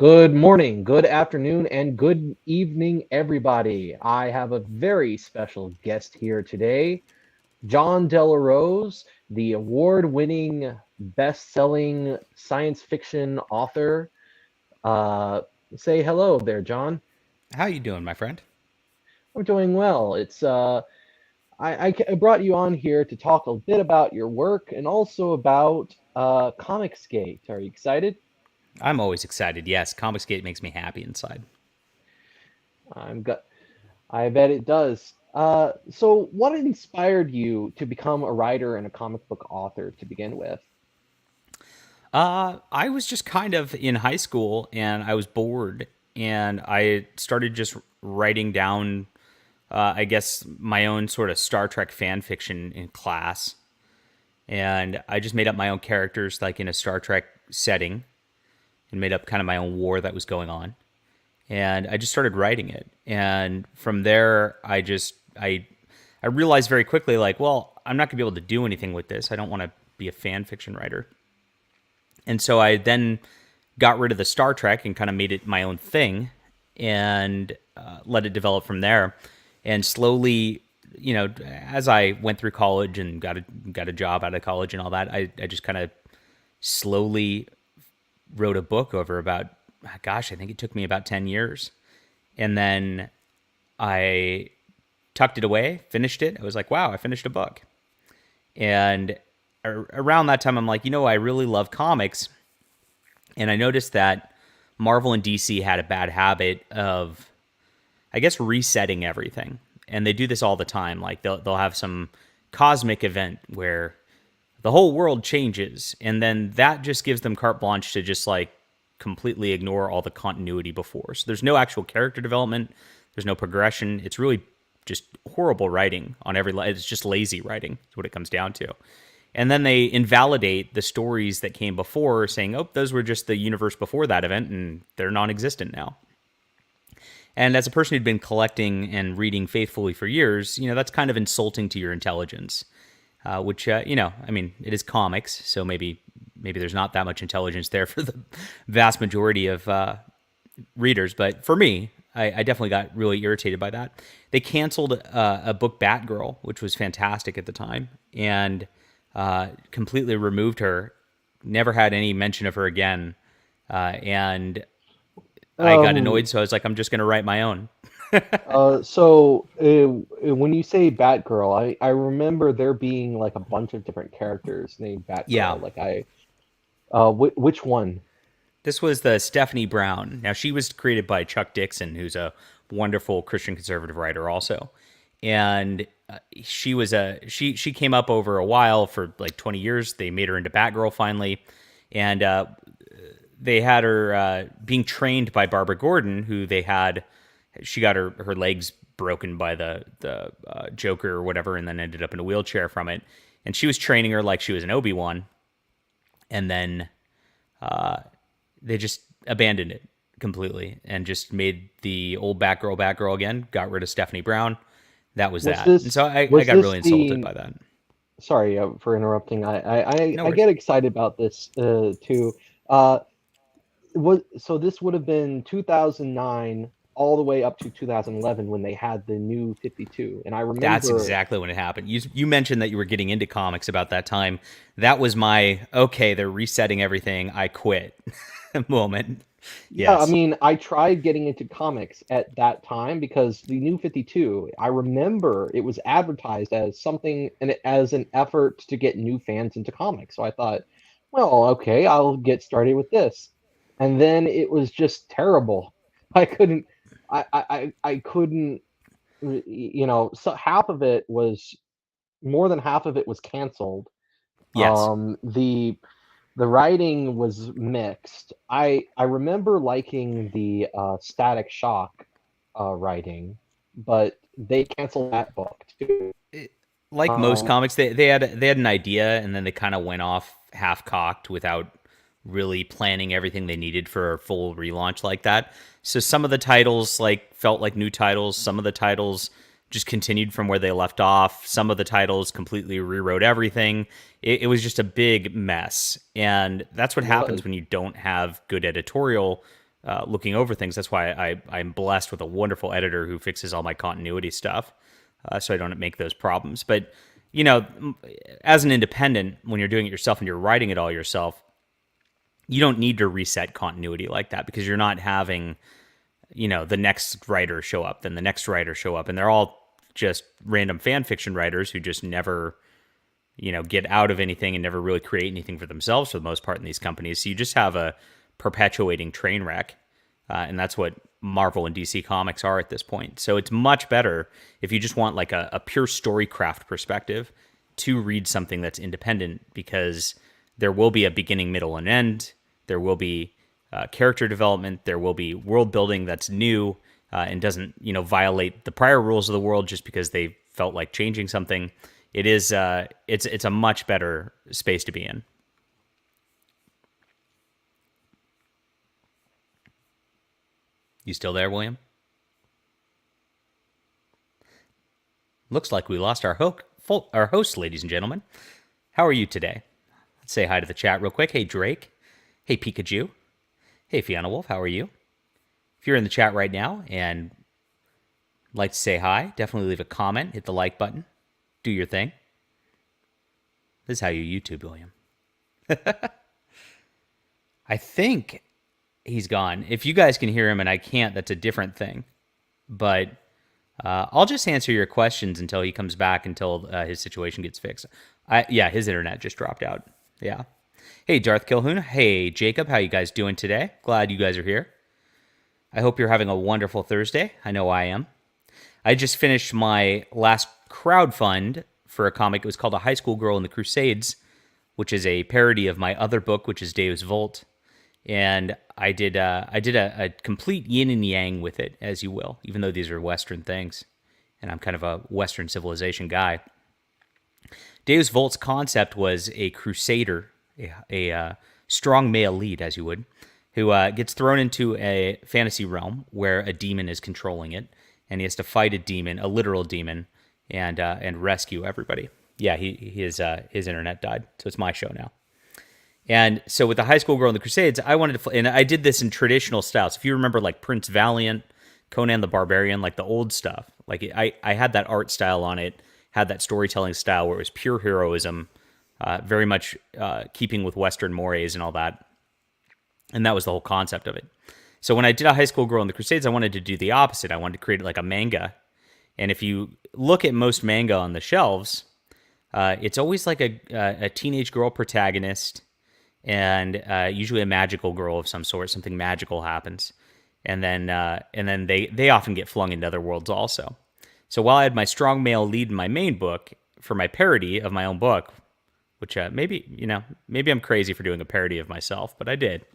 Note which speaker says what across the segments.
Speaker 1: Good morning, good afternoon, and good evening, everybody. I have a very special guest here today, Jon Del Arroz, the award-winning, best-selling science fiction author. Uh, Say hello there, John.
Speaker 2: How you doing, my friend?
Speaker 1: I'm doing well. I brought you on here to talk a bit about your work and also about ComicsGate. Are you excited?
Speaker 2: I'm always excited. Yes, ComicsGate makes me happy inside.
Speaker 1: I'm got I bet it does. So what inspired you to become a writer and a comic book author to begin with?
Speaker 2: I was just kind of in high school and I was bored and I started just writing down, I guess, my own sort of Star Trek fan fiction in class. And I just made up my own characters, like in a Star Trek setting, and made up kind of my own war that was going on. And I just started writing it. And from there, I realized very quickly, like, well, I'm not gonna be able to do anything with this. I don't want to be a fan fiction writer. And so I then got rid of the Star Trek and kind of made it my own thing and let it develop from there. And slowly, as I went through college and got a job out of college and all that, I just kind of slowly wrote a book over about, gosh, I think it took me about 10 years. And then I tucked it away, finished it. I was like, wow, I finished a book. And around that time, I'm like, I really love comics. And I noticed that Marvel and DC had a bad habit of, I guess, resetting everything. And they do this all the time. Like they'll have some cosmic event where the whole world changes, and then that just gives them carte blanche to just like completely ignore all the continuity before. So there's no actual character development, there's no progression. It's really just horrible writing on every. It's just lazy writing. Is what it comes down to. And then they invalidate the stories that came before, saying, "Oh, those were just the universe before that event, and they're non-existent now." And as a person who'd been collecting and reading faithfully for years, that's kind of insulting to your intelligence. Which I mean, it is comics, so maybe there's not that much intelligence there for the vast majority of readers. But for me, I definitely got really irritated by that. They canceled a book, Batgirl, which was fantastic at the time, and completely removed her. Never had any mention of her again, and I got
Speaker 1: Um,
Speaker 2: annoyed. So I was like, I'm just going to write my own.
Speaker 1: when you say Batgirl, I remember there being like a bunch of different characters named
Speaker 2: Yeah,
Speaker 1: Batgirl. Which one?
Speaker 2: this was the Stephanie Brown. Now she was created by Chuck Dixon, who's a wonderful Christian conservative writer also, and she came up over a while for like 20 years. They made her into Batgirl finally, and they had her being trained by Barbara Gordon, who they had. She got her legs broken by the Joker or whatever, and then ended up in a wheelchair from it. And she was training her like she was an Obi-Wan, and then they just abandoned it completely and just made the old Batgirl again. Got rid of Stephanie Brown. That was
Speaker 1: Was
Speaker 2: that. And so I
Speaker 1: was
Speaker 2: got
Speaker 1: this
Speaker 2: really insulted
Speaker 1: the?
Speaker 2: by that.
Speaker 1: Sorry for interrupting.
Speaker 2: No
Speaker 1: I
Speaker 2: worries.
Speaker 1: get excited about this too. Uh, so this would have been 2009 all the way up to 2011 when they had the new 52, and I
Speaker 2: That's
Speaker 1: remember.
Speaker 2: exactly when it happened. You mentioned that you were getting into comics about that time. That was my okay. They're resetting everything. I quit moment.
Speaker 1: Yeah, I
Speaker 2: Yes.
Speaker 1: mean, I tried getting into comics at that time because the new 52, I remember it was advertised as something and as an effort to get new fans into comics. So I thought, well, okay, I'll get started with this. And then it was just terrible. I couldn't I couldn't so half of it was more than half of it was canceled.
Speaker 2: Yes.
Speaker 1: The writing was mixed. I remember liking the Static Shock writing, but they canceled that book too.
Speaker 2: Like most
Speaker 1: Um,
Speaker 2: comics, they had an idea and then they kind of went off half cocked without really planning everything they needed for a full relaunch like that. So some of the titles like felt like new titles. Some of the titles just continued from where they left off. Some of the titles completely rewrote everything. It was just a big mess, and that's what
Speaker 1: it was.
Speaker 2: happens when you don't have good editorial looking over things. That's why I'm blessed with a wonderful editor who fixes all my continuity stuff, so I don't make those problems. But as an independent, when you're doing it yourself and you're writing it all yourself, you don't need to reset continuity like that, because you're not having the next writer show up, then the next writer show up, and they're all just random fan fiction writers who just never get out of anything and never really create anything for themselves for the most part in these companies. So you just have a perpetuating train wreck, and that's what Marvel and DC Comics are at this point. So it's much better if you just want like a pure storycraft perspective to read something that's independent, because there will be a beginning, middle, and end. There will be character development. There will be world building that's new and doesn't violate the prior rules of the world just because they felt like changing something. It is it's a much better space to be in. You still there, William? Looks like we lost our host, ladies and gentlemen. How are you today? Let's say hi to the chat real quick. Hey, Drake. Hey, Pikachu. Hey, Fiona Wolf. How are you? If you're in the chat right now and like to say hi, definitely leave a comment. Hit the like button. Do your thing. This is how you YouTube, William. I think he's gone. If you guys can hear him and I can't, that's a different thing. But I'll just answer your questions until he comes back, until his situation gets fixed. Yeah, his internet just dropped out. Yeah. Hey, Darth Kilhoun. Hey, Jacob. How you guys doing today? Glad you guys are here. I hope you're having a wonderful Thursday. I know I am. I just finished my last crowdfund for a comic. It was called A High School Girl in the Crusades, which is a parody of my other book, which is Deus Vult. And I did a complete yin and yang with it, as you will, even though these are Western things, and I'm kind of a Western civilization guy. Deus Vult's concept was a crusader, a strong male lead, as you would, who gets thrown into a fantasy realm where a demon is controlling it, and he has to fight a demon, a literal demon, and rescue everybody. Yeah, his internet died, so it's my show now. And so with the High School Girl in the Crusades, I wanted to, and I did this in traditional styles. If you remember, like Prince Valiant, Conan the Barbarian, like the old stuff, like I had that art style on it, had that storytelling style where it was pure heroism, very much keeping with Western mores and all that. And that was the whole concept of it. So when I did A High School Girl in the Crusades, I wanted to do the opposite. I wanted to create like a manga. And if you look at most manga on the shelves, it's always like a teenage girl protagonist, and usually a magical girl of some sort. Something magical happens, and then they often get flung into other worlds also. So while I had my strong male lead in my main book, for my parody of my own book, which maybe I'm crazy for doing a parody of myself, but I did.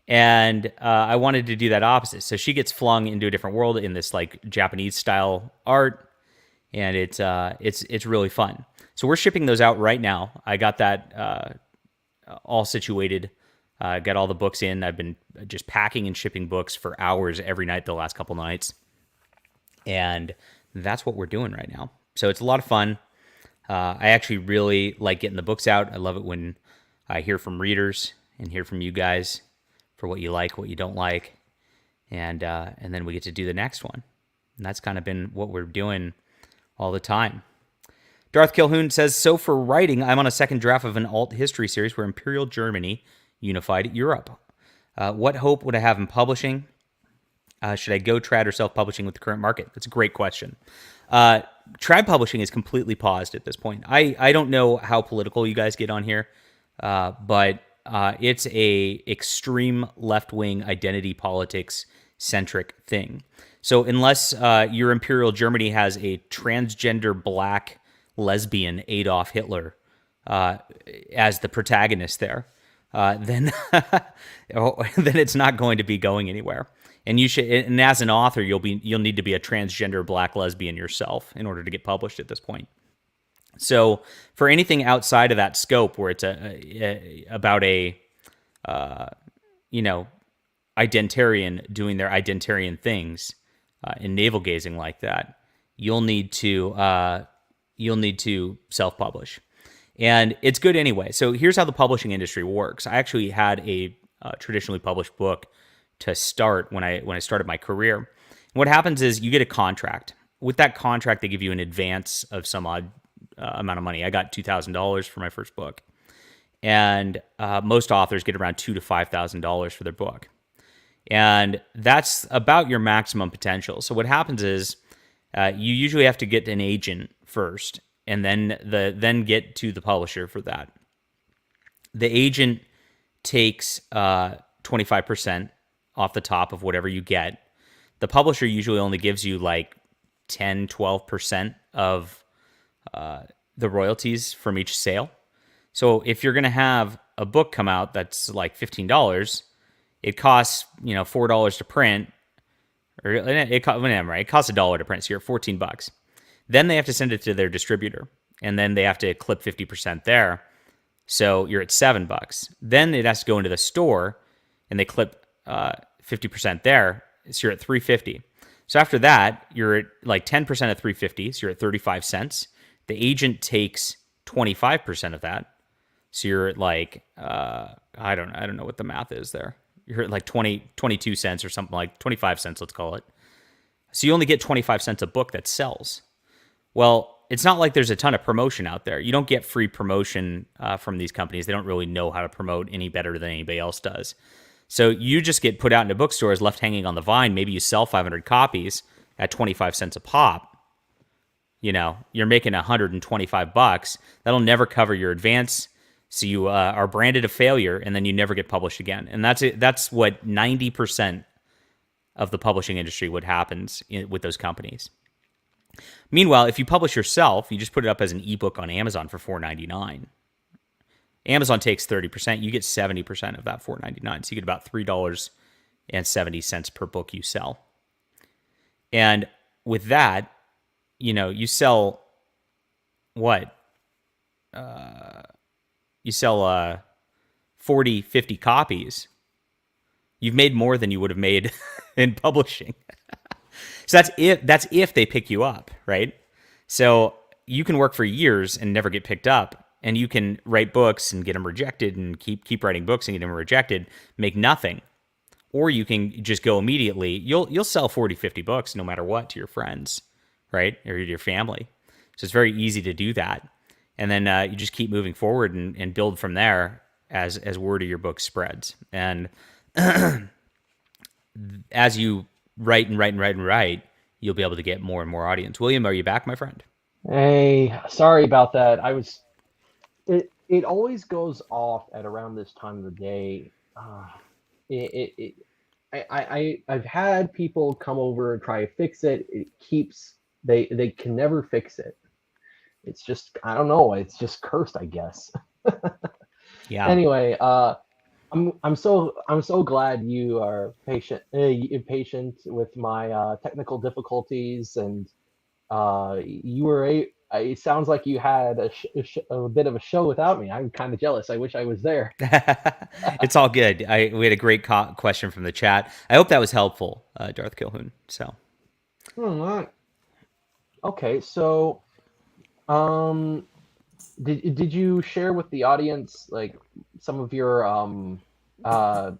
Speaker 2: And I wanted to do that opposite. So she gets flung into a different world in this like Japanese style art, and it's really fun. So we're shipping those out right now. I got that all situated. Got all the books in. I've been just packing and shipping books for hours every night the last couple nights, and that's what we're doing right now. So it's a lot of fun. I actually really like getting the books out. I love it when I hear from readers and hear from you guys for what you like, what you don't like, and then we get to do the next one. And that's kind of been what we're doing all the time. Darth Kilhoun says, so for writing, I'm on a second draft of an alt history series where Imperial Germany unified Europe. What hope would I have in publishing? Should I go trad or self-publishing with the current market? That's a great question. Trad publishing is completely paused at this point. I don't know how political you guys get on here, but it's a extreme left-wing identity politics centric thing. So unless your Imperial Germany has a transgender black lesbian Adolf Hitler as the protagonist there, then then it's not going to be going anywhere. And you should, and as an author, you'll need to be a transgender black lesbian yourself in order to get published at this point. So for anything outside of that scope, where it's about a identarian doing their identarian things and navel gazing like that, you'll need to self-publish, and it's good anyway. So here's how the publishing industry works. I actually had a traditionally published book to start when I started my career. What happens is you get a contract. With that contract, they give you an advance of some odd amount of money. I got $2,000 for my first book, and most authors get around $2,000 to $5,000 for their book, and that's about your maximum potential. So what happens is you usually have to get an agent first, and then get to the publisher for that. The agent takes 25% off the top of whatever you get. The publisher usually only gives you like 10, 12% of the royalties from each sale. So if you're going to have a book come out that's like $15, it costs, $4 to print, or it costs $1 to print, so you're at $14. Then they have to send it to their distributor, and then they have to clip 50% there. So you're at $7. Then it has to go into the store, and they clip 50% there. So you're at $3.50. So after that, you're at like 10% of $3.50. So you're at 35 cents. The agent takes 25% of that. So you're at like I don't know what the math is there. You're at like 22 cents or something, like 25 cents, let's call it. So you only get 25 cents a book that sells. Well, it's not like there's a ton of promotion out there. You don't get free promotion from these companies. They don't really know how to promote any better than anybody else does. So you just get put out into bookstores, left hanging on the vine. Maybe you sell 500 copies at 25 cents a pop. You're making $125. That'll never cover your advance. So you are branded a failure, and then you never get published again. And that's it. That's what 90% of the publishing industry what happens with those companies. Meanwhile, if you publish yourself, you just put it up as an ebook on Amazon for $4.99. Amazon takes 30%. You get 70% of that $4.99. So you get about $3.70 per book you sell. And with that, you sell what? You sell 40, 50 copies. You've made more than you would have made in publishing. So that's if they pick you up, right? So you can work for years and never get picked up, and you can write books and get them rejected, and keep writing books and get them rejected, make nothing. Or you can just go immediately. You'll sell 40, 50 books no matter what to your friends, right? Or to your family. So it's very easy to do that. And then you just keep moving forward and build from there as word of your book spreads. And as you write, you'll be able to get more and more audience. William, are you back, my friend?
Speaker 1: Hey, sorry about that. It always goes off at around this time of the day. I've had people come over and try to fix it. They can never fix it. It's just, I don't know. It's just cursed, I guess.
Speaker 2: Yeah.
Speaker 1: Anyway, I'm so glad you are patient with my technical difficulties, and you were it sounds like you had a bit of a show without me. I'm kind of jealous. I wish I was there.
Speaker 2: It's all good. We had a great question from the chat. I hope that was helpful, Darth Kilhoun. So.
Speaker 1: Okay, so did you share with the audience like some of your did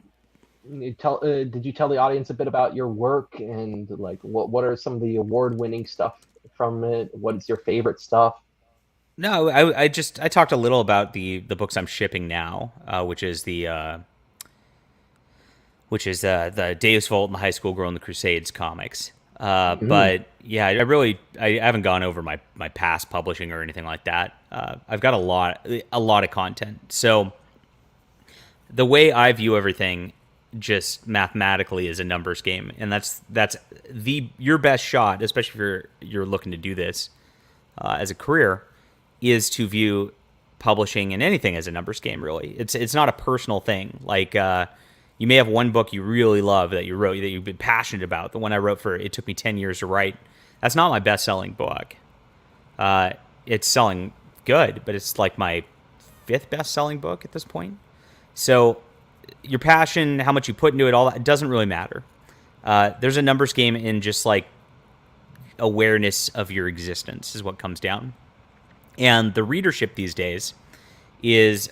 Speaker 1: you tell the audience a bit about your work, and like what are some of the award-winning stuff from it? What is your favorite stuff?
Speaker 2: No, I talked a little about the books I'm shipping now, which is the Deus Vult and the High School Girl and the Crusades comics. But yeah, I haven't gone over my past publishing or anything like that. I've got a lot of content. So the way I view everything just mathematically is a numbers game. And that's your best shot, especially if you're looking to do this as a career, is to view publishing and anything as a numbers game, really. It's not a personal thing. Like, you may have one book you really love that you wrote, that you've been passionate about. The one I wrote it took me 10 years to write. That's not my best-selling book. It's selling good, but it's like my 5th best-selling book at this point. So your passion, how much you put into it, all that, it doesn't really matter. There's a numbers game in just like awareness of your existence is what comes down. And the readership these days is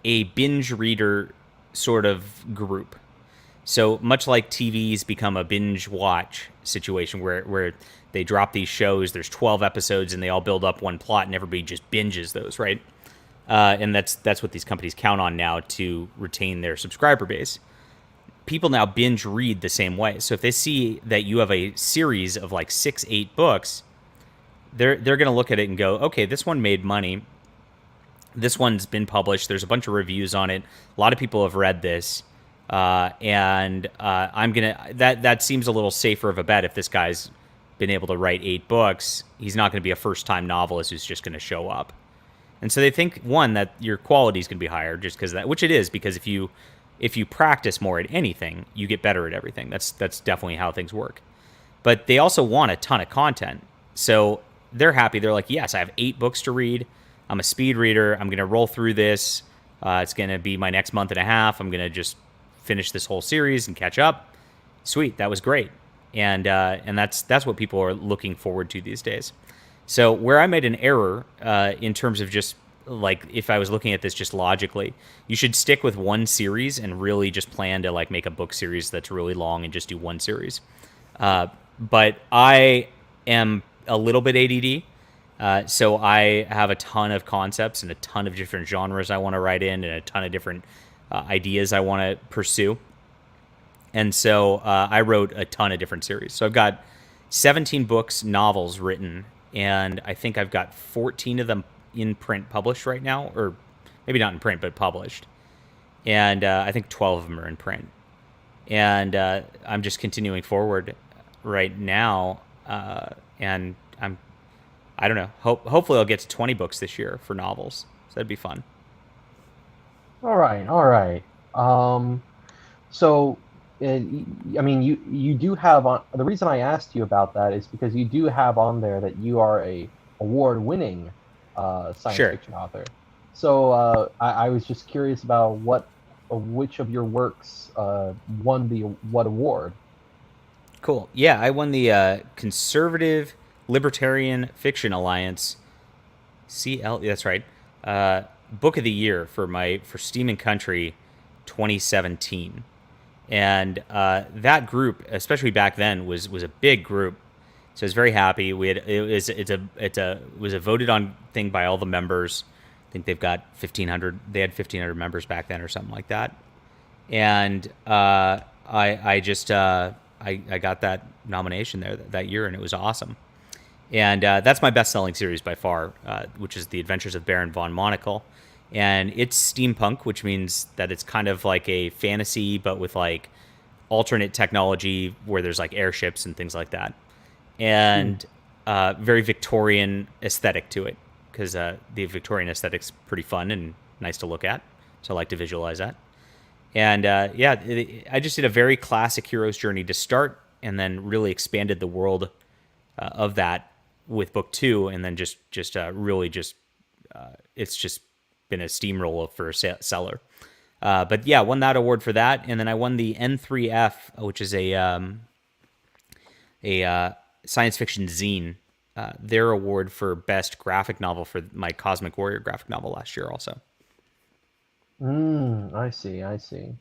Speaker 2: a binge reader sort of group. So much like TV's become a binge watch situation where they drop these shows, there's 12 episodes and they all build up one plot and everybody just binges those, right? And that's what these companies count on now to retain their subscriber base. People now binge read the same way. So if they see that you have a series of like 6, 8 books, they're going to look at it and go, okay, this one made money. This one's been published. There's a bunch of reviews on it. A lot of people have read this, and I'm gonna. That seems a little safer of a bet. If this guy's been able to write 8 books, he's not going to be a first-time novelist who's just going to show up. And so they think, one, that your quality is going to be higher just because of that, which it is, because if you practice more at anything, you get better at everything. That's definitely how things work. But they also want a ton of content. So they're happy. They're like, yes, I have 8 books to read. I'm a speed reader. I'm going to roll through this. It's going to be my next month and a half. I'm going to just finish this whole series and catch up. Sweet, that was great. And that's what people are looking forward to these days. So where I made an error in terms of just like if I was looking at this just logically, you should stick with one series and really just plan to like make a book series that's really long and just do one series. But I am a little bit ADD. So I have a ton of concepts and a ton of different genres I want to write in and a ton of different ideas I want to pursue. And so I wrote a ton of different series. So I've got 17 books, novels written, and I think I've got 14 of them in print published right now, or maybe not in print, but published. And I think 12 of them are in print. And I'm just continuing forward right now, and I don't know. Hopefully, I'll get to 20 books this year for novels. So that'd be fun.
Speaker 1: All right, all right. So, I mean, you do have on. The reason I asked you about that is because you do have on there that you are a award-winning science
Speaker 2: Sure.
Speaker 1: fiction author. So I was just curious about which of your works won the what award?
Speaker 2: Cool. Yeah, I won the Conservative Libertarian Fiction Alliance CL. That's right. Book of the Year for Steam and Country 2017. And that group, especially back then, was a big group. So I was very happy. We had it was a voted on thing by all the members. I think they've got 1,500. They had 1,500 members back then, or something like that. And I just I got that nomination there that year, and it was awesome. And that's my best-selling series by far, which is The Adventures of Baron von Monocle. And it's steampunk, which means that it's kind of like a fantasy, but with like alternate technology where there's like airships and things like that. And very Victorian aesthetic to it, because the Victorian aesthetic's pretty fun and nice to look at. So I like to visualize that. And I just did a very classic hero's journey to start, and then really expanded the world of that with book 2, and then really it's just been a steamroller for a seller. But yeah, won that award for that, and then I won the N3F, which is a science fiction zine, their award for best graphic novel for my Cosmic Warrior graphic novel last year also.
Speaker 1: I see, I see.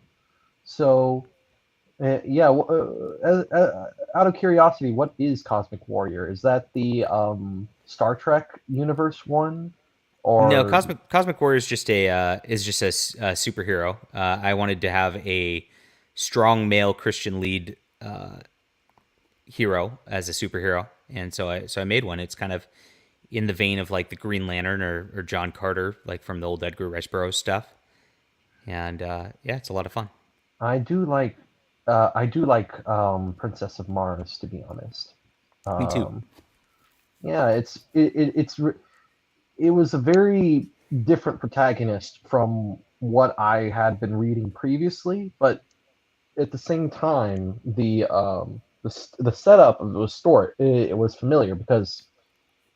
Speaker 1: So, yeah, out of curiosity, what is Cosmic Warrior? Is that the Star Trek universe one,
Speaker 2: No,
Speaker 1: or
Speaker 2: Cosmic Warrior is just a superhero. I wanted to have a strong male Christian lead hero as a superhero, and so I made one. It's kind of in the vein of like the Green Lantern or John Carter, like from the old Edgar Rice Burroughs stuff. And yeah, it's a lot of fun.
Speaker 1: I do like Princess of Mars, to be honest.
Speaker 2: Me too.
Speaker 1: Um, yeah, it was a very different protagonist from what I had been reading previously, but at the same time, the setup of the story, it was familiar, because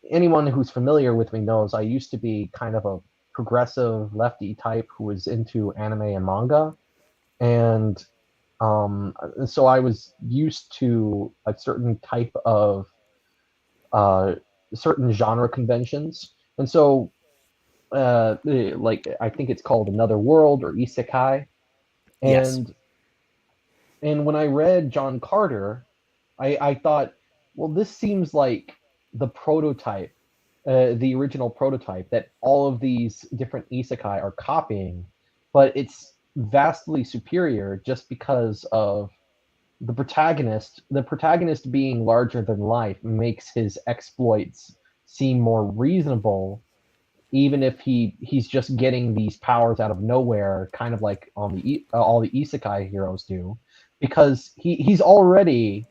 Speaker 1: anyone who's familiar with me knows I used to be kind of a progressive lefty type who was into anime and manga, and so I was used to a certain type of uh, certain genre conventions, and so like I think it's called Another World or Isekai,
Speaker 2: Yes.
Speaker 1: and And when I read John Carter, I thought, well, this seems like the prototype, the original prototype that all of these different isekai are copying, but it's vastly superior just because of the protagonist. The protagonist being larger than life makes his exploits seem more reasonable, even if he's just getting these powers out of nowhere, kind of like on all the isekai heroes do, because he's already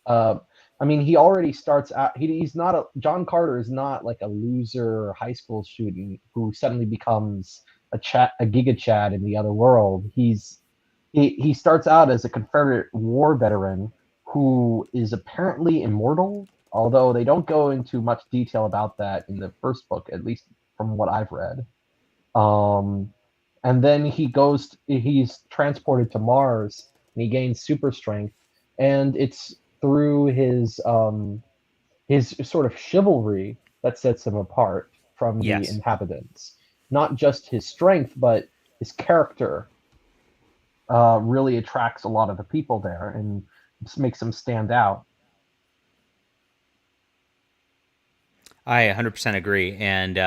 Speaker 1: uh, I mean, he already starts out. He's not a John Carter is not like a loser high school student who suddenly becomes a Giga Chad in the other world. He starts out as a Confederate war veteran who is apparently immortal, although they don't go into much detail about that in the first book, at least from what I've read. Um, and then he's transported to Mars and he gains super strength, and it's through his sort of chivalry that sets him apart from the
Speaker 2: Yes.
Speaker 1: inhabitants. Not just his strength, but his character really attracts a lot of the people there and just makes him stand out.
Speaker 2: I 100% agree, and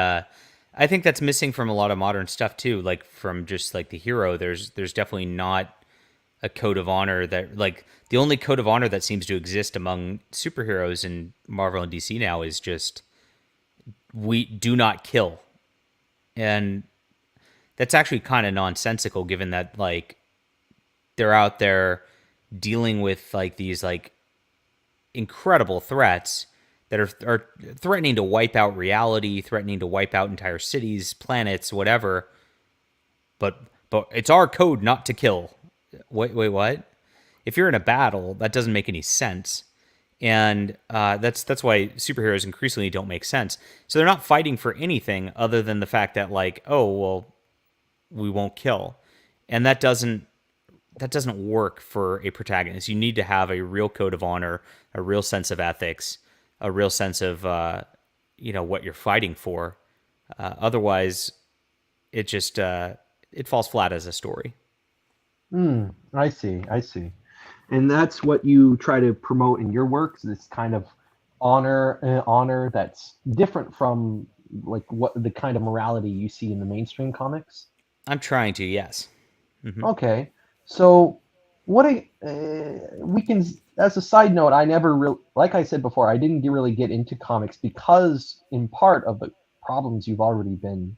Speaker 2: I think that's missing from a lot of modern stuff too. Like from just like the hero, there's definitely not a code of honor that like the only code of honor that seems to exist among superheroes in Marvel and DC now is just we do not kill, and that's actually kind of nonsensical given that like they're out there dealing with like these like incredible threats that are threatening to wipe out reality, threatening to wipe out entire cities, planets, whatever. But it's our code not to kill. Wait, what? If you're in a battle, that doesn't make any sense, and that's why superheroes increasingly don't make sense. So they're not fighting for anything other than the fact that like, oh well, we won't kill, and that doesn't work for a protagonist. You need to have a real code of honor, a real sense of ethics, a real sense of what you're fighting for. Otherwise, it just it falls flat as a story.
Speaker 1: I see, I see. And that's what you try to promote in your works, this kind of honor that's different from like what the kind of morality you see in the mainstream comics.
Speaker 2: I'm trying to, yes.
Speaker 1: Okay, so we can, as a side note, I never really, like I said before, I didn't really get into comics because in part of the problems you've already been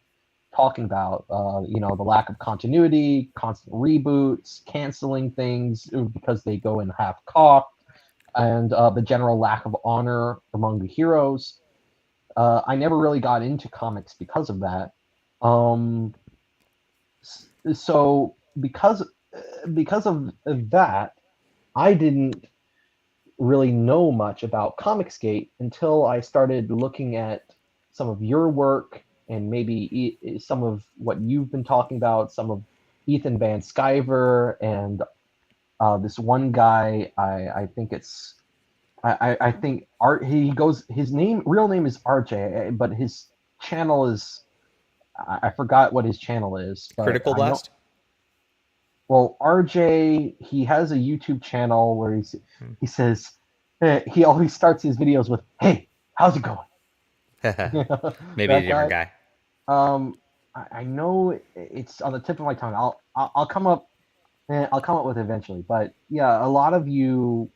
Speaker 1: talking about, the lack of continuity, constant reboots, canceling things because they go in half cocked, and the general lack of honor among the heroes. I never really got into comics because of that. Um, so because of that, I didn't really know much about ComicsGate until I started looking at some of your work and maybe some of what you've been talking about, some of Ethan Van Sciver and this one guy. I think it's I think Art. He goes. His real name is RJ, but his channel is I forgot what his channel is, but
Speaker 2: Critical
Speaker 1: I know.
Speaker 2: Blast.
Speaker 1: Well, RJ, he has a YouTube channel where he says he always starts his videos with, "Hey, how's it going?"
Speaker 2: Maybe a
Speaker 1: That
Speaker 2: different
Speaker 1: guy.
Speaker 2: guy.
Speaker 1: I know it's on the tip of my tongue. I'll come up. I'll come up with it eventually. But yeah, a lot of you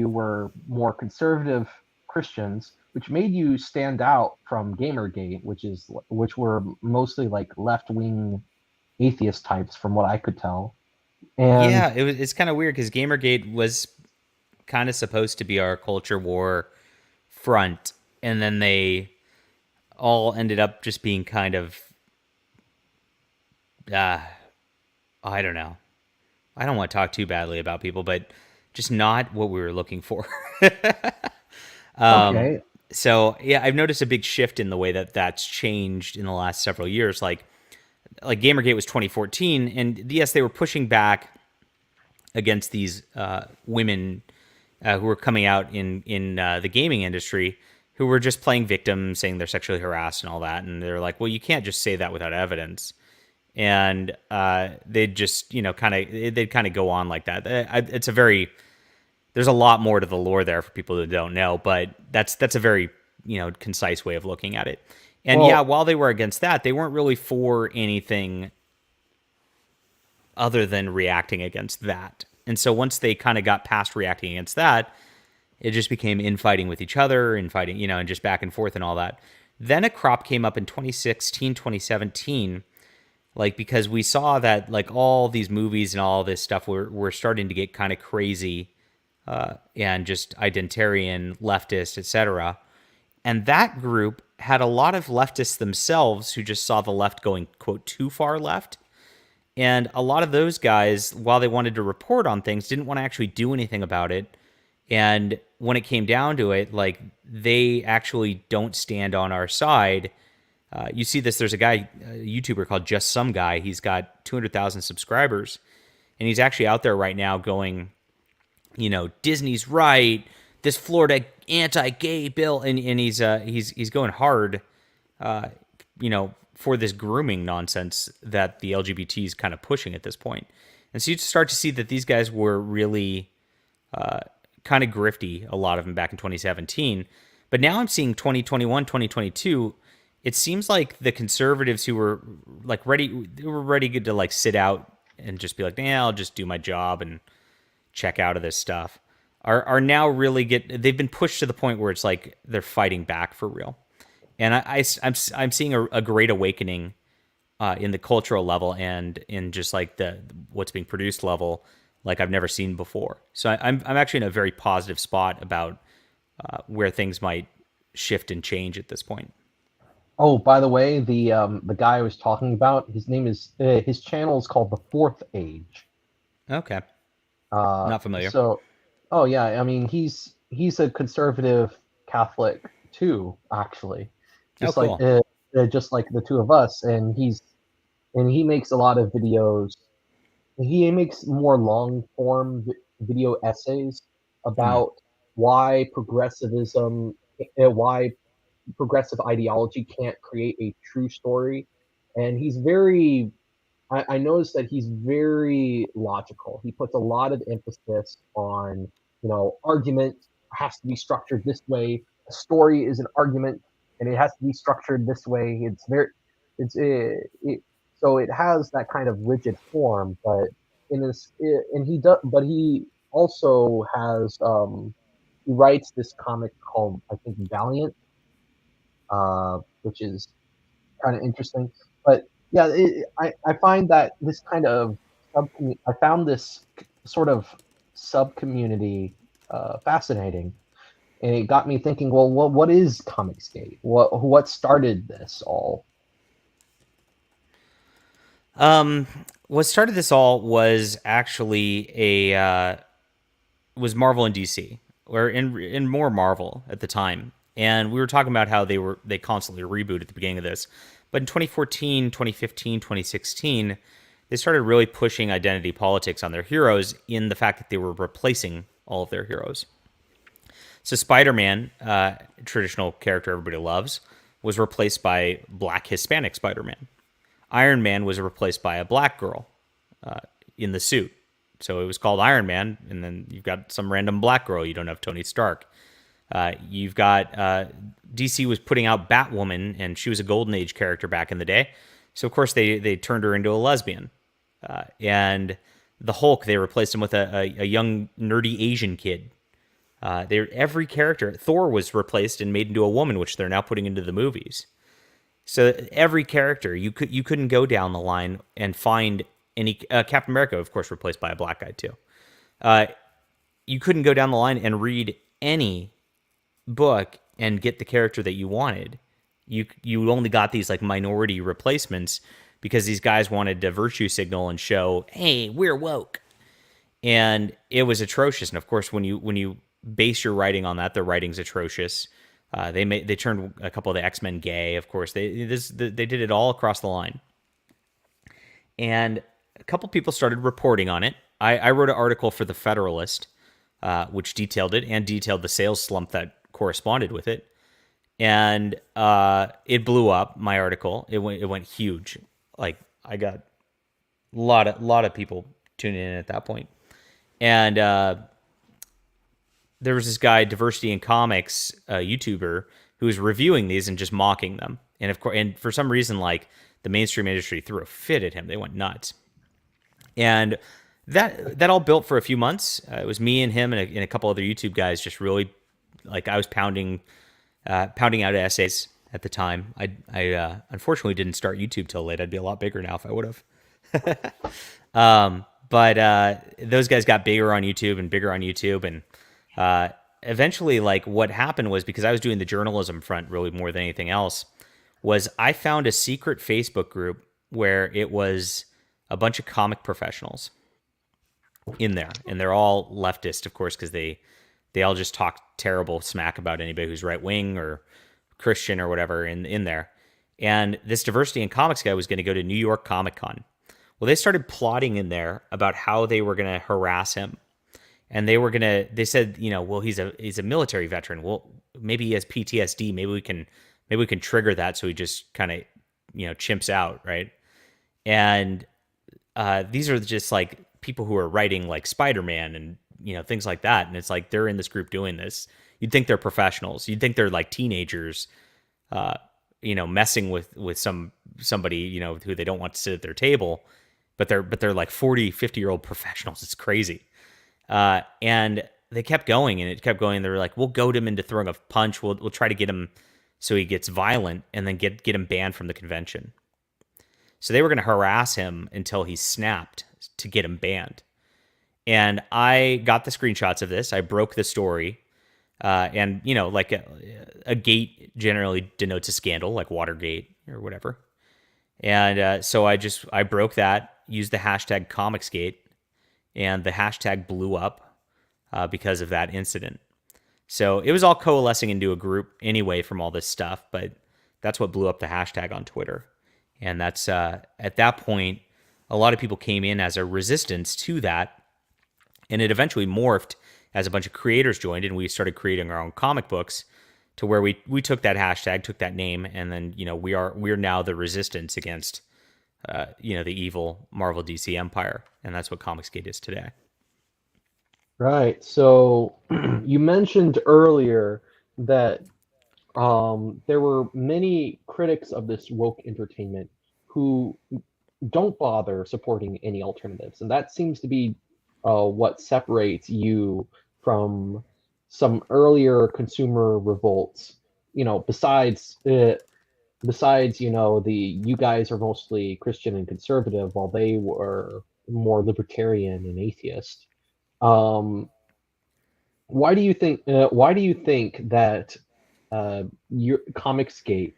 Speaker 1: were more conservative Christians, which made you stand out from Gamergate, which were mostly like left wing atheist types, from what I could tell. And
Speaker 2: Yeah, it's kind of weird because Gamergate was kind of supposed to be our culture war front, and then they all ended up just being kind of uh, I don't know. I don't want to talk too badly about people, but just not what we were looking for.
Speaker 1: okay,
Speaker 2: So yeah, I've noticed a big shift in the way that that's changed in the last several years. Like Gamergate was 2014, and yes, they were pushing back against these women who were coming out in the gaming industry who were just playing victims, saying they're sexually harassed and all that. And they're like, well, you can't just say that without evidence. and they'd just they'd kind of go on like that. It's a very there's a lot more to the lore there for people who don't know, but that's a very concise way of looking at it. And yeah,
Speaker 1: Well,
Speaker 2: while they were against that, they weren't really for anything other than reacting against that. And so once they kind of got past reacting against that, it just became infighting with each other, infighting, and just back and forth and all that. Then a crop came up in 2016, 2017, like because we saw that like all these movies and all this stuff were starting to get kind of crazy and just identitarian, leftist, etc. And that group had a lot of leftists themselves who just saw the left going, quote, too far left. And a lot of those guys, while they wanted to report on things, didn't want to actually do anything about it. And when it came down to it, like they actually don't stand on our side. You see this, there's a guy, a YouTuber called Just Some Guy. He's got 200,000 subscribers. And he's actually out there right now going, Disney's right. This Florida anti-gay bill, and he's going hard, for this grooming nonsense that the LGBT is kind of pushing at this point. And so you start to see that these guys were really kind of grifty, a lot of them back in 2017. But now I'm seeing 2021, 2022. It seems like the conservatives who were like ready to like sit out and just be like, "Yeah, I'll just do my job and check out of this stuff," are now really they've been pushed to the point where it's like they're fighting back for real. And I'm seeing a great awakening in the cultural level and in just like the what's being produced level like I've never seen before. So I'm actually in a very positive spot about where things might shift and change at this point.
Speaker 1: oh, by the way, the guy I was talking about, his channel is called The Fourth Age.
Speaker 2: Okay,
Speaker 1: Uh,
Speaker 2: not familiar.
Speaker 1: so, oh yeah, I mean he's a conservative Catholic too, actually,
Speaker 2: Oh,
Speaker 1: just like
Speaker 2: cool.
Speaker 1: just like the two of us, and he makes a lot of videos. He makes more long form video essays
Speaker 2: Hmm.
Speaker 1: about why progressivism, why progressive ideology can't create a true story, and he's very I noticed that he's very logical. He puts a lot of emphasis on, argument has to be structured this way. A story is an argument, and it has to be structured this way. So it has that kind of rigid form, but and but he also has, he writes this comic called, I think, Valiant, which is kind of interesting. But yeah, I find that this kind of I found this sort of sub community fascinating, and it got me thinking. Well, what is ComicsGate? What started this all?
Speaker 2: Um, what started this all was actually was Marvel and DC, or in more Marvel at the time. And we were talking about how they constantly reboot at the beginning of this. But in 2014, 2015, 2016, they started really pushing identity politics on their heroes in the fact that they were replacing all of their heroes. So Spider-Man, traditional character everybody loves, was replaced by Black Hispanic Spider-Man. Iron Man was replaced by a black girl in the suit. So it was called Iron Man, and then you've got some random black girl. You don't have Tony Stark. You've got DC was putting out Batwoman, and she was a Golden Age character back in the day. So of course they turned her into a lesbian. And the Hulk, they replaced him with a young nerdy Asian kid. Every character, Thor was replaced and made into a woman, which they're now putting into the movies. So every character, you couldn't go down the line and find any Captain America, of course, replaced by a black guy too. You couldn't go down the line and read any book and get the character that you wanted. You only got these like minority replacements because these guys wanted to virtue signal and show, hey, we're woke, and it was atrocious. And of course, when you base your writing on that, their writing's atrocious. They turned a couple of the X-Men gay. Of course, they did it all across the line. And a couple people started reporting on it. I wrote an article for the Federalist, which detailed it and detailed the sales slump that corresponded with it. And it blew up. My article, it went huge. Like I got lot of people tuning in at that point. And there was this guy, Diversity in Comics, a YouTuber, who was reviewing these and just mocking them. And of course, and for some reason, like the mainstream industry threw a fit at him. They went nuts. And that all built for a few months. It was me and him and a couple other YouTube guys just really like I was pounding out essays at the time. I unfortunately didn't start YouTube till late. I'd be a lot bigger now if I would have. But those guys got bigger on YouTube and bigger on YouTube, and eventually, like what happened was because I was doing the journalism front really more than anything else, was I found a secret Facebook group where it was a bunch of comic professionals in there, and they're all leftist, of course, because they all just talk terrible smack about anybody who's right wing or Christian or whatever in there. And this Diversity in Comics guy was going to go to New York Comic Con. Well, they started plotting in there about how they were going to harass him. And they said, well, he's a military veteran. Well, maybe he has PTSD. Maybe we can trigger that so he just kind of, chimps out, right? And these are just like people who are writing like Spider-Man and, things like that. And it's like they're in this group doing this. You'd think they're professionals. You'd think they're like teenagers, messing with somebody, who they don't want to sit at their table, but they're like 40, 50-year-old professionals. It's crazy. And they kept going and it kept going. They were like, we'll goad him into throwing a punch. We'll try to get him so he gets violent and then get him banned from the convention. So they were going to harass him until he snapped to get him banned. And I got the screenshots of this. I broke the story. And, like a gate generally denotes a scandal, like Watergate or whatever. And so I broke that, used the hashtag ComicsGate, and the hashtag blew up because of that incident. So it was all coalescing into a group anyway from all this stuff, but that's what blew up the hashtag on Twitter. And that's at that point, a lot of people came in as a resistance to that, and it eventually morphed as a bunch of creators joined and we started creating our own comic books to where we took that hashtag, took that name, and then, we're now the resistance against, the evil Marvel DC empire. And that's what ComicsGate is today.
Speaker 1: Right. So you mentioned earlier that there were many critics of this woke entertainment who don't bother supporting any alternatives. And that seems to be what separates you from some earlier consumer revolts. Besides, you guys are mostly Christian and conservative, while they were more libertarian and atheist. Why do you think that your ComicsGate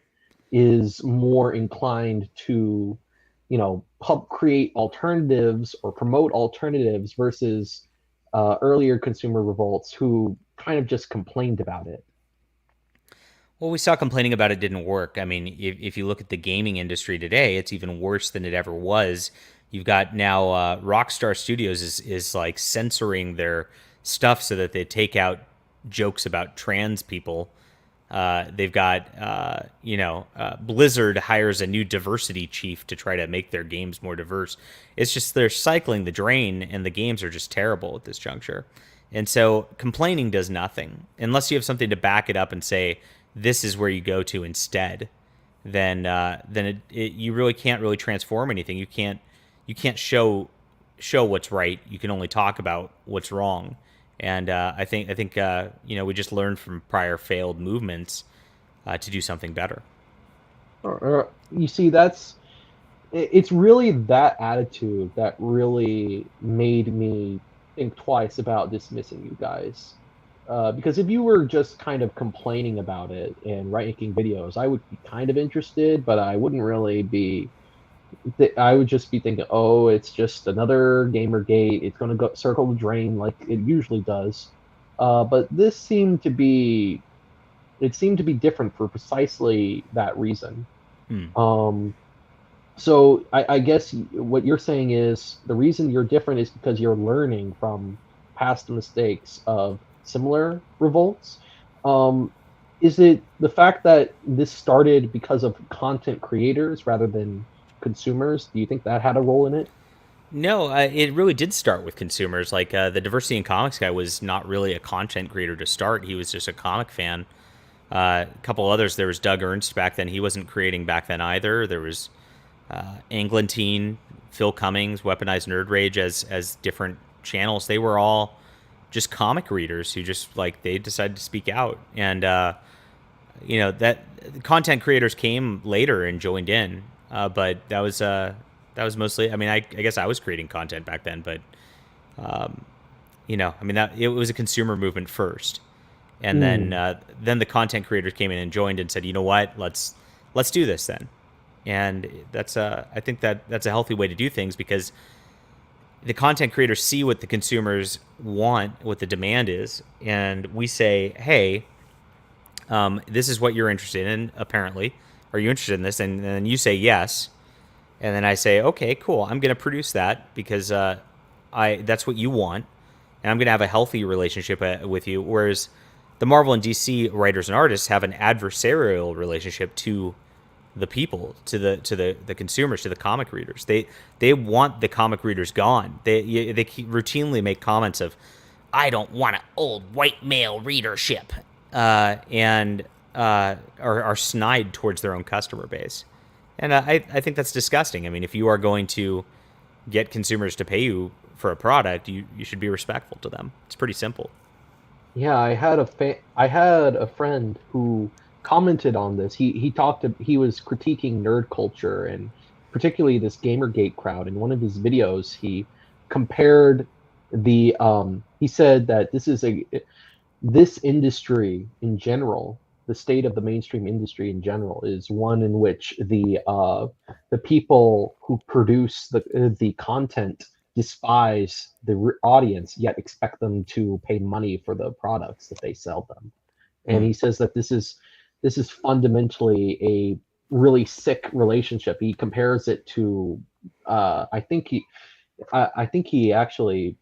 Speaker 1: is more inclined to, create alternatives or promote alternatives versus earlier consumer revolts who kind of just complained about it?
Speaker 2: Well, we saw complaining about it didn't work. I mean, if you look at the gaming industry today, it's even worse than it ever was. You've got now Rockstar Studios is like censoring their stuff so that they take out jokes about trans people. They've got, Blizzard hires a new diversity chief to try to make their games more diverse. It's just they're cycling the drain, and the games are just terrible at this juncture. And so complaining does nothing unless you have something to back it up and say this is where you go to instead. Then you really can't really transform anything. You can't show what's right. You can only talk about what's wrong. And I think we just learned from prior failed movements to do something better.
Speaker 1: You see, it's really that attitude that really made me think twice about dismissing you guys. Because if you were just kind of complaining about it and making videos, I would be kind of interested, but I wouldn't really be. I would just be thinking, oh, it's just another Gamergate. It's going to go circle the drain like it usually does. But this seemed to be different for precisely that reason. So I guess what you're saying is the reason you're different is because you're learning from past mistakes of similar revolts. Is it the fact that this started because of content creators rather than consumers? Do you think that had a role in it?
Speaker 2: No, it really did start with consumers. Like the Diversity in Comics guy was not really a content creator to start. He was just a comic fan. A couple others. There was Doug Ernst back then. He wasn't creating back then either. There was Anglantine, Phil Cummings, Weaponized Nerd Rage as different channels. They were all just comic readers who just like they decided to speak out. And that content creators came later and joined in. But that was mostly. I mean, I guess I was creating content back then, but I mean that it was a consumer movement first, and
Speaker 1: Hmm.
Speaker 2: then the content creators came in and joined and said, you know what, let's do this then. And I think that's a healthy way to do things because the content creators see what the consumers want, what the demand is, and we say, hey, this is what you're interested in. Apparently, are you interested in this? And then you say yes, and then I say, okay, cool. I'm going to produce that because I that's what you want, and I'm going to have a healthy relationship with you. Whereas the Marvel and DC writers and artists have an adversarial relationship to the people, to the consumers, to the comic readers. They want the comic readers gone. They routinely make comments of, "I don't want an old white male readership," and are snide towards their own customer base. And I think that's disgusting. I mean, if you are going to get consumers to pay you for a product, you should be respectful to them. It's pretty simple.
Speaker 1: Yeah, I had a friend who commented on this. He was critiquing nerd culture and particularly this Gamergate crowd. In one of his videos, he compared he said that this industry in general, the state of the mainstream industry in general, is one in which the people who produce the content despise the audience, yet expect them to pay money for the products that they sell them. And
Speaker 2: Hmm.
Speaker 1: he says that this is fundamentally a really sick relationship. He compares it to I think he actually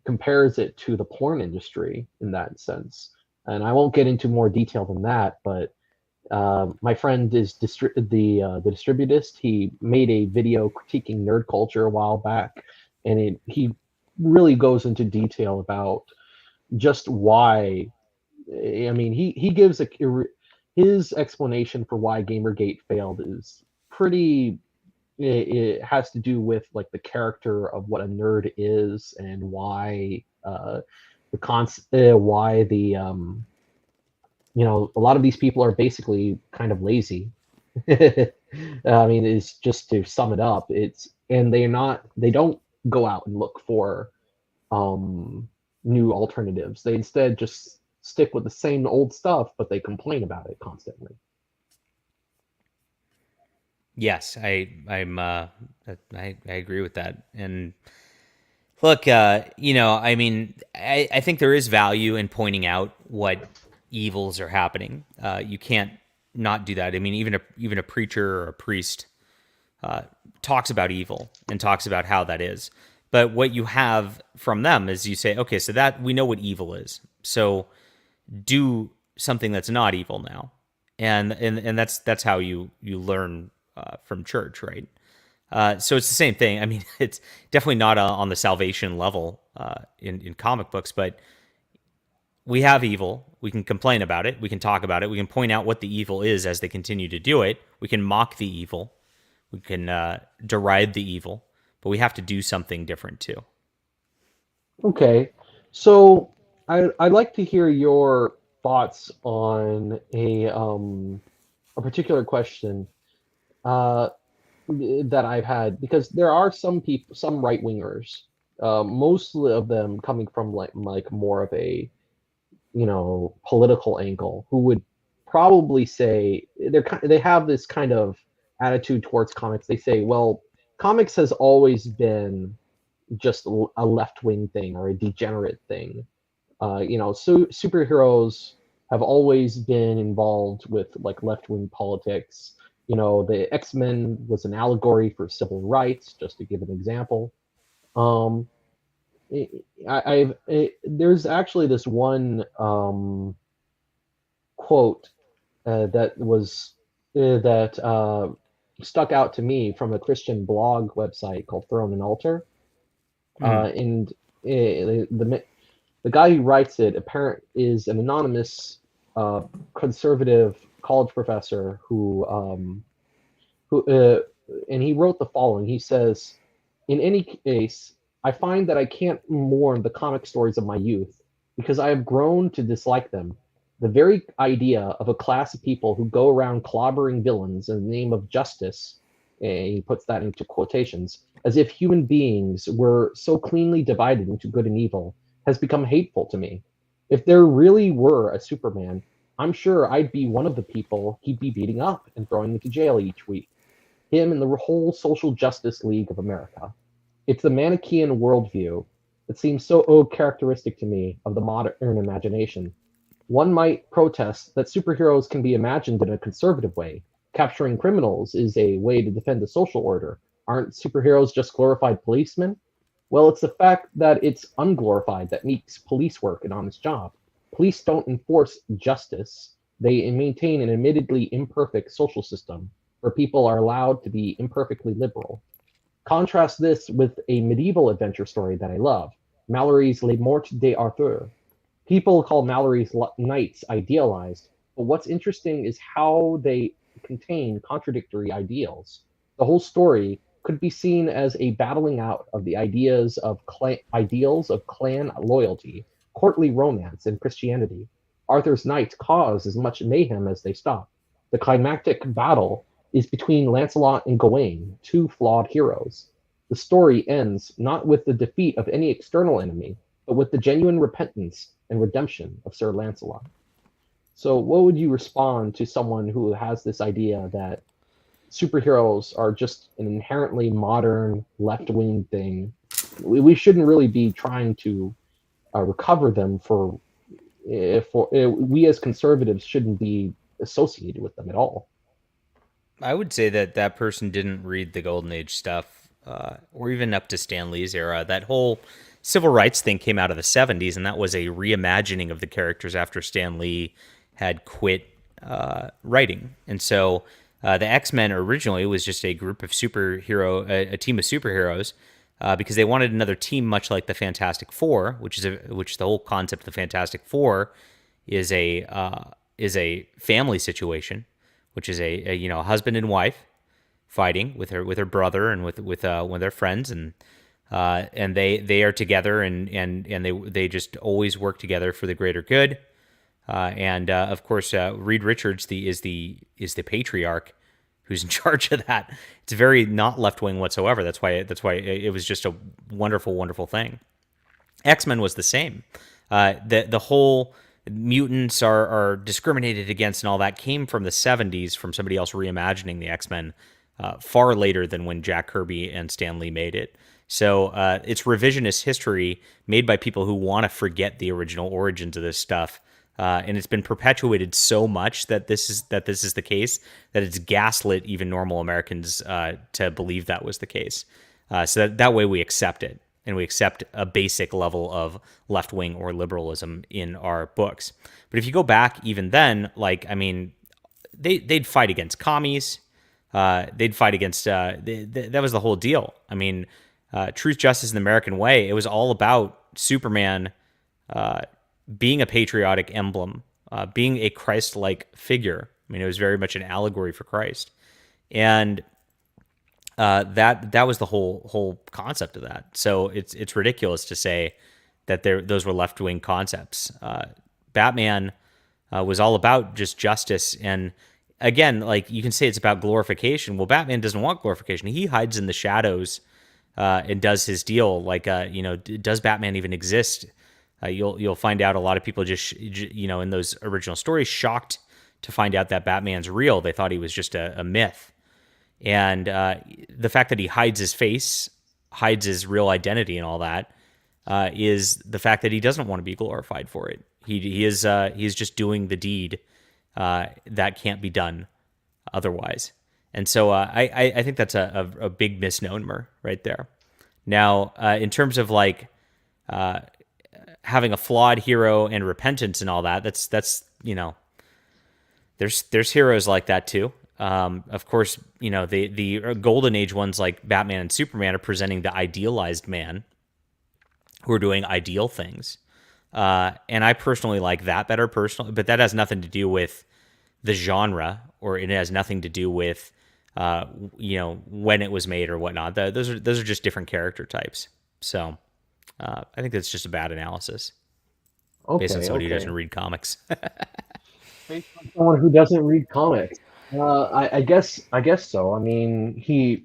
Speaker 1: compares it to the porn industry in that sense. And I won't get into more detail than that, but my friend is the distributist. He made a video critiquing nerd culture a while back, and he really goes into detail about just why. I mean, he gives his explanation for why Gamergate failed is pretty. It has to do with like the character of what a nerd is and why why a lot of these people are basically kind of lazy. I mean, it's just to sum it up. They don't go out and look for um, new alternatives. They instead just stick with the same old stuff, but they complain about it constantly.
Speaker 2: Yes, I agree with that. And look, I mean, I think there is value in pointing out what evils are happening. You can't not do that. I mean, even a preacher or a priest talks about evil and talks about how that is. But what you have from them is you say, okay, so that we know what evil is. So do something that's not evil now, and that's how you learn from church, right? So it's the same thing. I mean, it's definitely not on the salvation level in comic books, but we have evil. We can complain about it. We can talk about it. We can point out what the evil is as they continue to do it. We can mock the evil. We can deride the evil, but we have to do something different too.
Speaker 1: Okay, so I'd like to hear your thoughts on a particular question uh, that I've had because there are some people, some right wingers, most of them coming from like more of a political angle, who would probably say they have this kind of attitude towards comics. They say, well, comics has always been just a left wing thing or a degenerate thing. So superheroes have always been involved with like left wing politics. The X-Men was an allegory for civil rights, just to give an example. Um, there's actually this one quote that stuck out to me from a Christian blog website called Throne and Altar. And the guy who writes it apparent is an anonymous conservative college professor who and he wrote the following. He says, "In any case, I find that I can't mourn the comic stories of my youth because I have grown to dislike them. The very idea of a class of people who go around clobbering villains in the name of justice," and he puts that into quotations, "as if human beings were so cleanly divided into good and evil, has become hateful to me. If there really were a Superman, I'm sure I'd be one of the people he'd be beating up and throwing into jail each week. Him and the whole social justice league of America. It's the Manichaean worldview that seems so characteristic to me of the modern imagination. One might protest that superheroes can be imagined in a conservative way. Capturing criminals is a way to defend the social order. Aren't superheroes just glorified policemen? Well, it's the fact that it's unglorified that makes police work an honest job. Police don't enforce justice, they maintain an admittedly imperfect social system where people are allowed to be imperfectly liberal. Contrast this with a medieval adventure story that I love, Mallory's Les Morts d'Arthur. People call Mallory's knights idealized, but what's interesting is how they contain contradictory ideals. The whole story could be seen as a battling out of the ideals of clan loyalty, courtly romance, and Christianity. Arthur's knights cause as much mayhem as they stop. The climactic battle is between Lancelot and Gawain, two flawed heroes. The story ends not with the defeat of any external enemy, but with the genuine repentance and redemption of Sir Lancelot. So, what would you respond to someone who has this idea that superheroes are just an inherently modern left wing thing? We shouldn't really be trying to recover them we as conservatives shouldn't be associated with them at all.
Speaker 2: I would say that that person didn't read the Golden Age stuff, or even up to Stan Lee's era. That whole civil rights thing came out of the 70s, and that was a reimagining of the characters after Stan Lee had quit writing. And so the X-Men originally was just a group of a team of superheroes, because they wanted another team much like the Fantastic Four, which the whole concept of the Fantastic Four is a family situation, which is a husband and wife fighting with her brother and with one of their friends, and they are together, and they just always work together for the greater good. And of course, Reed Richards is the patriarch who's in charge of that. It's very not left wing whatsoever. That's why it was just a wonderful, wonderful thing. X-Men was the same. The whole mutants are discriminated against and all that came from the 70s, from somebody else reimagining the X-Men far later than when Jack Kirby and Stan Lee made it. So it's revisionist history made by people who want to forget the original origins of this stuff. And it's been perpetuated so much that this is the case, that it's gaslit even normal Americans to believe that was the case. So that way we accept it, and we accept a basic level of left-wing or liberalism in our books. But if you go back even then, they'd fight against commies. They'd fight against... that was the whole deal. I mean, Truth, Justice, and the American Way, it was all about Superman being a patriotic emblem, being a Christ-like figure. I mean, it was very much an allegory for Christ. And that was the whole concept of that. So it's ridiculous to say that those were left-wing concepts. Batman was all about just justice, and again, like, you can say it's about glorification. Well, Batman doesn't want glorification. He hides in the shadows and does his deal. Does Batman even exist? You'll find out a lot of people just in those original stories shocked to find out that Batman's real. They thought he was just a myth. And the fact that he hides his face, hides his real identity and all that, is the fact that he doesn't want to be glorified for it. He's just doing the deed that can't be done otherwise. And so I think that's a big misnomer right there. Now, in terms of having a flawed hero and repentance and all that, that's there's heroes like that too. Of course, the golden age ones like Batman and Superman are presenting the idealized man, who are doing ideal things. And I personally like that better personally, but that has nothing to do with the genre, or it has nothing to do with when it was made or whatnot. Those are just different character types. So I think that's just a bad analysis based on
Speaker 1: Okay,
Speaker 2: somebody who doesn't
Speaker 1: okay.
Speaker 2: read comics.
Speaker 1: Based on someone who doesn't read comics. I guess so. I mean, he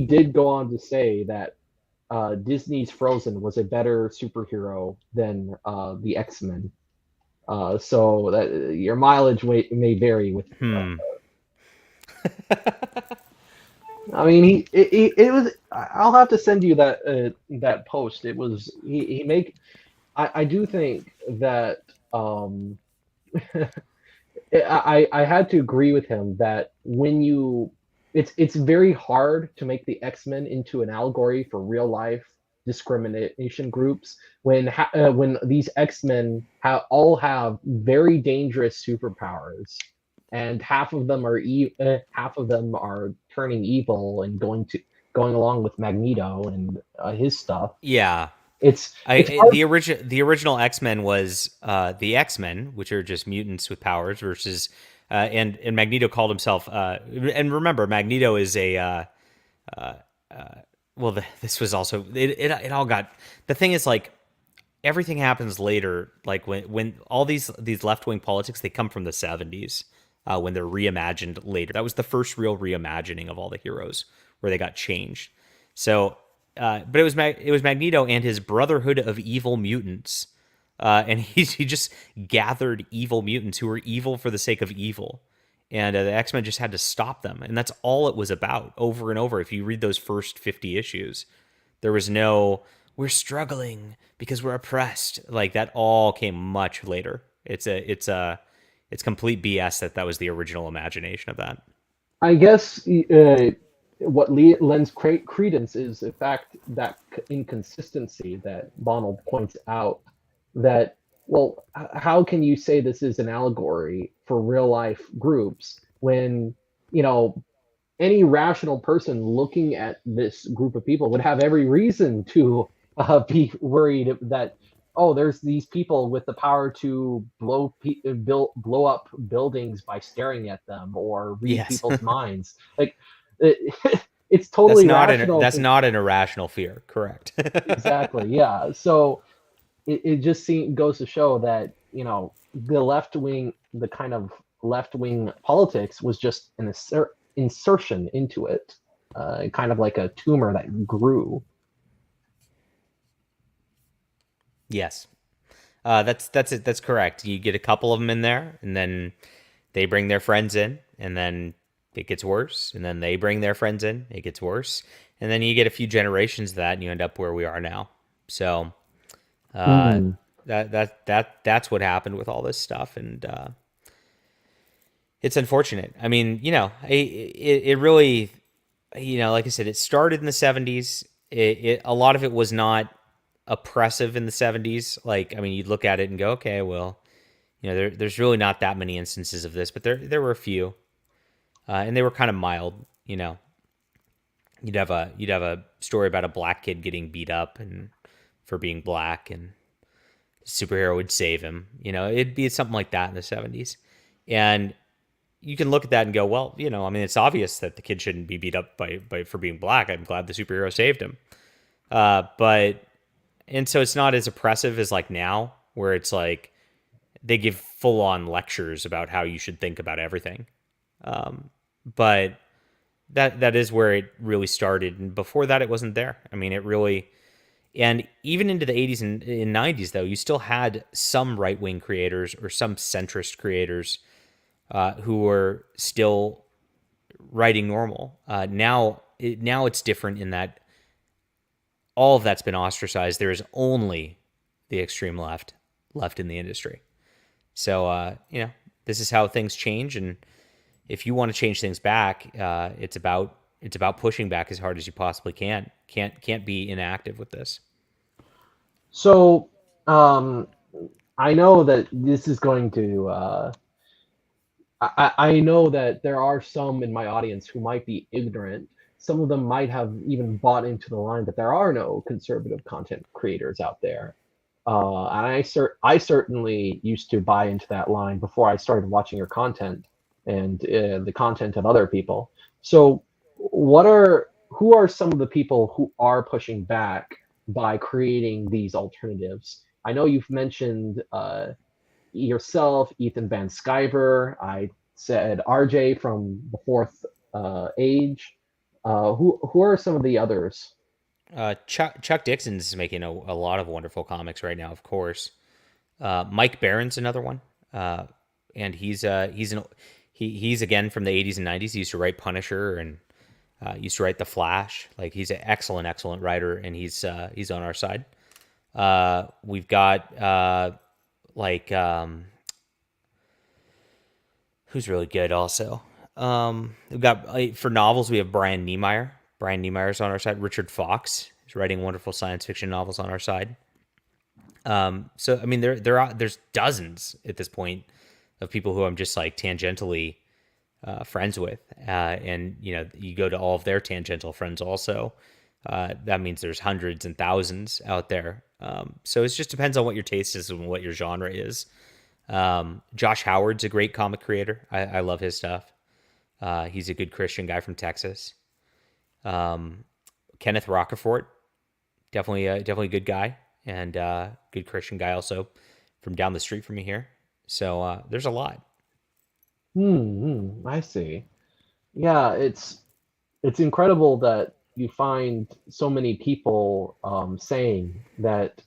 Speaker 1: did go on to say that Disney's Frozen was a better superhero than the X-Men. So that your mileage may vary with.
Speaker 2: Hmm.
Speaker 1: I mean, it was. I'll have to send you that post. It was he make. I do think that I had to agree with him that it's very hard to make the X-Men into an allegory for real life discrimination groups when these X-Men all have very dangerous superpowers, and half of them are turning evil and going along with Magneto and his stuff.
Speaker 2: Yeah.
Speaker 1: It's hard.
Speaker 2: The original X-Men was the X-Men, which are just mutants with powers, versus and Magneto called himself. And remember, Magneto is a well. This was also it all got. The thing is, like, everything happens later. Like when all these left wing politics, they come from the 70s, when they're reimagined later. That was the first real reimagining of all the heroes where they got changed. So, but it was Magneto and his Brotherhood of Evil Mutants, and he just gathered evil mutants who were evil for the sake of evil, and the X-Men just had to stop them, and that's all it was about over and over. If you read those first 50 issues, there was no "we're struggling because we're oppressed." Like, that all came much later. It's complete BS that was the original imagination of that.
Speaker 1: I guess what lends credence is the fact that inconsistency that Bonald points out. That, well, how can you say this is an allegory for real life groups when you know any rational person looking at this group of people would have every reason to be worried that, oh, there's these people with the power to blow up buildings by staring at them or read
Speaker 2: Yes.
Speaker 1: people's minds. Like, it's
Speaker 2: That's
Speaker 1: totally
Speaker 2: not an
Speaker 1: rational
Speaker 2: that's
Speaker 1: to.
Speaker 2: not an irrational fear. Correct.
Speaker 1: Exactly, yeah. So it just goes to show that the kind of left wing politics was just an insertion into it, kind of like a tumor that grew.
Speaker 2: Yes. That's it. That's correct. You get a couple of them in there, and then they bring their friends in, and then it gets worse, and then they bring their friends in, it gets worse, and then you get a few generations of that, and you end up where we are now. So uh,
Speaker 1: Mm.
Speaker 2: that's what happened with all this stuff, and it's unfortunate. I mean, it really, like I said, it started in the 70s. A lot of it was not oppressive in the 70s. Like, I mean, you'd look at it and go, okay, well, there's really not that many instances of this, but there were a few, and they were kind of mild. You'd have a story about a black kid getting beat up and for being black, and the superhero would save him. It'd be something like that in the 70s, and you can look at that and go, well, I mean, it's obvious that the kid shouldn't be beat up by for being black. I'm glad the superhero saved him. But and so it's not as oppressive as like now, where it's like they give full on lectures about how you should think about everything. But that is where it really started, and before that, it wasn't there. I mean, it really, and even into the 80s and 90s, though, you still had some right wing creators or some centrist creators who were still writing normal. Now it's different in that all of that's been ostracized. There is only the extreme left in the industry. So this is how things change, and if you want to change things back, it's about pushing back as hard as you possibly can. Can't be inactive with this.
Speaker 1: So, um, I know that this is going to. I know that there are some in my audience who might be ignorant. some of them might have even bought into the line that there are no conservative content creators out there. And I certainly used to buy into that line before I started watching your content and the content of other people. So, who are some of the people who are pushing back by creating these alternatives? I know you've mentioned yourself, Ethan Van Sciver. I said RJ from the Fourth Age. Who are some of the others?
Speaker 2: Chuck Dixon's making a lot of wonderful comics right now, of course. Mike Barron's another one, and he's again from the 80s and 90s. He used to write Punisher and used to write The Flash. Like he's an excellent writer, and he's on our side. We've got like who's really good also. We've got for novels we have Brian Niemeyer. Brian Niemeyer's on our side. Richard Fox is writing wonderful science fiction novels on our side. So I mean, there's dozens at this point of people who I'm just like tangentially friends with, and you go to all of their tangential friends also. That means there's hundreds and thousands out there. So it just depends on what your taste is and what your genre is. Josh Howard's a great comic creator. I love his stuff. He's a good Christian guy from Texas. Kenneth Rockefort, definitely a good guy, and good Christian guy also from down the street from me here. So there's a lot.
Speaker 1: I see. Yeah, it's incredible that you find so many people saying that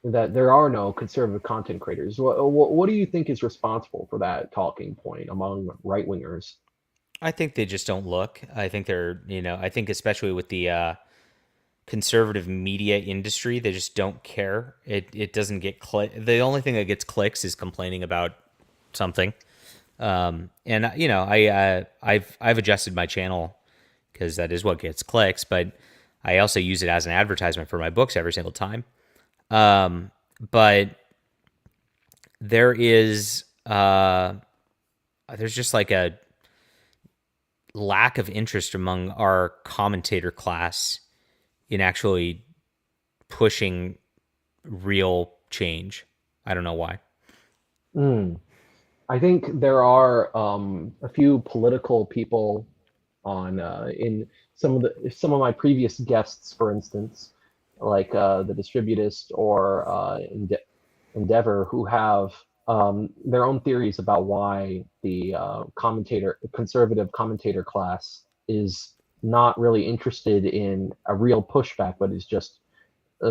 Speaker 1: there are no conservative content creators. What do you think is responsible for that talking point among right wingers?
Speaker 2: I think they just don't look. I think I think especially with the conservative media industry, they just don't care. It doesn't get the only thing that gets clicks is complaining about something. And I've adjusted my channel because that is what gets clicks, but I also use it as an advertisement for my books every single time. But there's just like a lack of interest among our commentator class in actually pushing real change. I don't know why.
Speaker 1: I think there are a few political people on in some of my previous guests, for instance, like the Distributist or Endeavor, who have their own theories about why the conservative commentator class is not really interested in a real pushback, but is just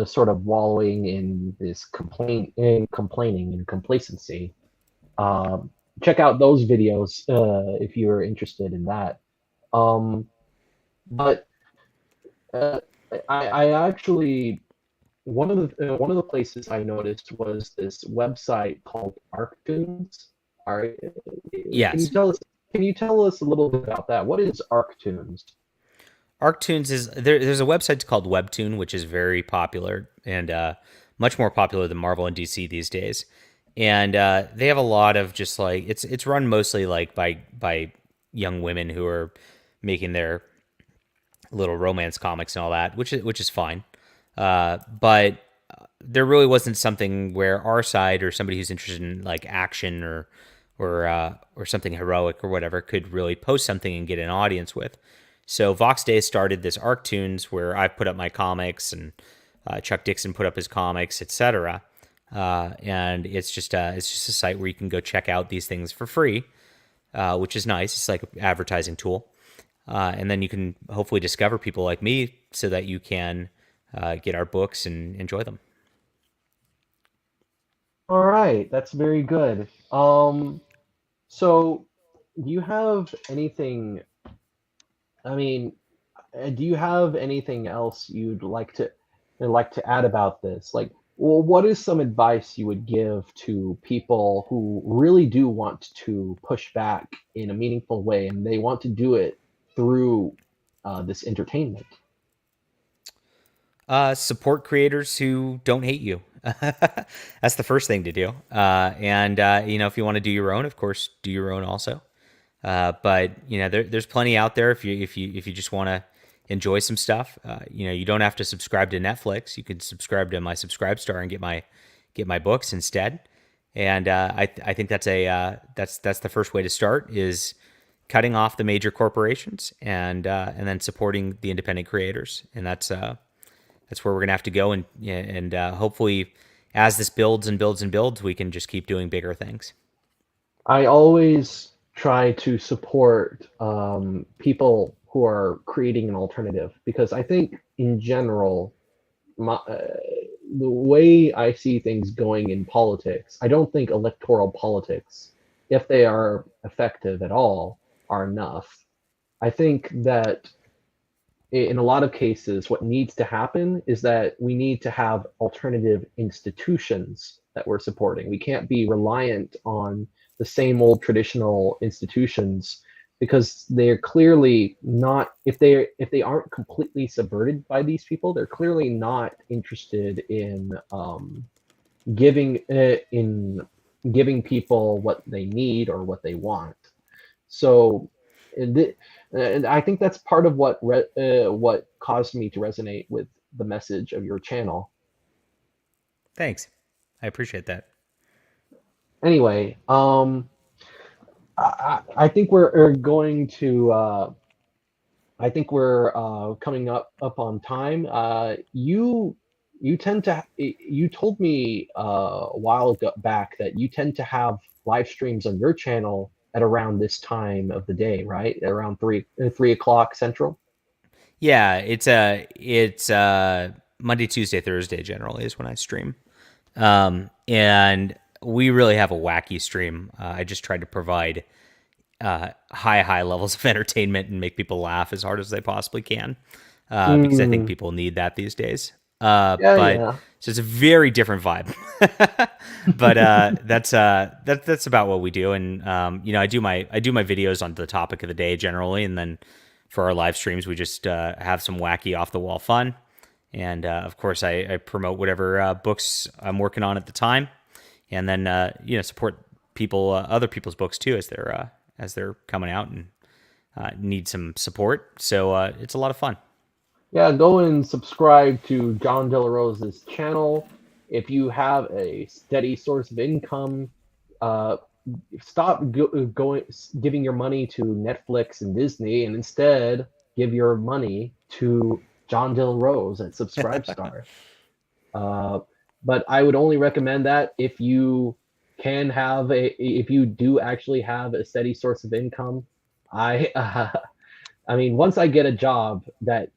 Speaker 1: sort of wallowing in this complaining and complacency. Check out those videos if you're interested in that. But uh, I actually one of the places I noticed was this website called ArcTunes. Are,
Speaker 2: Yes.
Speaker 1: can you tell us a little bit about that? What is ArcTunes?
Speaker 2: ArcTunes is there's a website called Webtoon, which is very popular and much more popular than Marvel and DC these days. And they have a lot of just like it's run mostly like by young women who are making their little romance comics and all that, which is fine. But there really wasn't something where our side or somebody who's interested in like action or something heroic or whatever could really post something and get an audience with. So Vox Day started this ArcTunes where I put up my comics and Chuck Dixon put up his comics, etc. And it's just a site where you can go check out these things for free, which is nice. It's like an advertising tool, and then you can hopefully discover people like me so that you can get our books and enjoy them.
Speaker 1: All right, that's very good. So do you have anything? I mean, do you have anything else you'd like to add about this? Like, well, what is some advice you would give to people who really do want to push back in a meaningful way, and they want to do it through this entertainment?
Speaker 2: Support creators who don't hate you. That's the first thing to do. And if you want to do your own, of course, do your own also. But there's plenty out there if you just want to enjoy some stuff. You don't have to subscribe to Netflix. You can subscribe to my Subscribe Star and get my books instead. And I think that's the first way to start, is cutting off the major corporations and then supporting the independent creators. And that's where we're gonna have to go. And hopefully, as this builds and builds and builds, we can just keep doing bigger things.
Speaker 1: I always try to support people who are creating an alternative because I think in general, the way I see things going in politics, I don't think electoral politics, if they are effective at all, are enough. I think that in a lot of cases, what needs to happen is that we need to have alternative institutions that we're supporting. We can't be reliant on the same old traditional institutions because they're clearly not, if they aren't completely subverted by these people, they're clearly not interested in giving giving people what they need or what they want. So and I think that's part of what caused me to resonate with the message of your channel.
Speaker 2: Thanks, I appreciate that.
Speaker 1: Anyway, I think we're going to. I think we're coming up on time. You tend to. You told me a while back that you tend to have live streams on your channel at around this time of the day, right? Around 3 o'clock Central.
Speaker 2: Yeah, it's Monday, Tuesday, Thursday generally is when I stream. And we really have a wacky stream. I just tried to provide high levels of entertainment and make people laugh as hard as they possibly can, because I think
Speaker 1: Mm,
Speaker 2: people need that these days.
Speaker 1: yeah,
Speaker 2: But
Speaker 1: yeah.
Speaker 2: so it's a very different vibe. But that's about what we do. And I do my videos on the topic of the day generally, and then for our live streams we just have some wacky off the wall fun. And of course, I promote whatever books I'm working on at the time, and then support other people's books too as they're coming out and need some support. So it's a lot of fun.
Speaker 1: Yeah, go and subscribe to Jon Del Arroz's channel. If you have a steady source of income, uh, stop going giving your money to Netflix and Disney, and instead give your money to Jon Del Arroz at Subscribestar. Uh, but I would only recommend that if you do actually have a steady source of income. I I mean, once I get a job that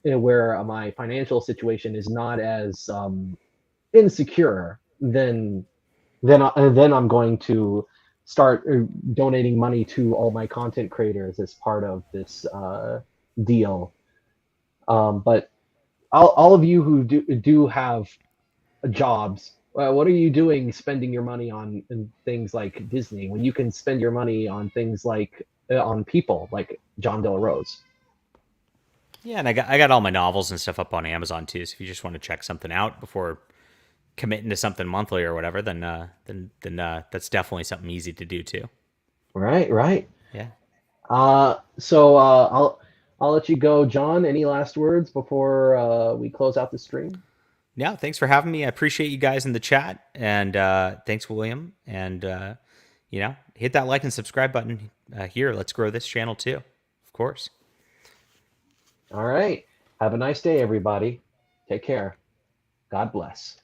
Speaker 1: where my financial situation is not as insecure, then I'm going to start donating money to all my content creators as part of this deal. But all of you who do have jobs, what are you doing spending your money on things like Disney when you can spend your money on things like on people like Jon Del Arroz?
Speaker 2: Yeah, and I got all my novels and stuff up on Amazon too. So if you just want to check something out before committing to something monthly or whatever, then that's definitely something easy to do too.
Speaker 1: Right, right.
Speaker 2: Yeah.
Speaker 1: So I'll let you go, John. Any last words before we close out the stream?
Speaker 2: Yeah, thanks for having me. I appreciate you guys in the chat, and thanks, William. And hit that like and subscribe button here. Let's grow this channel too, of course.
Speaker 1: All right. Have a nice day, everybody. Take care. God bless.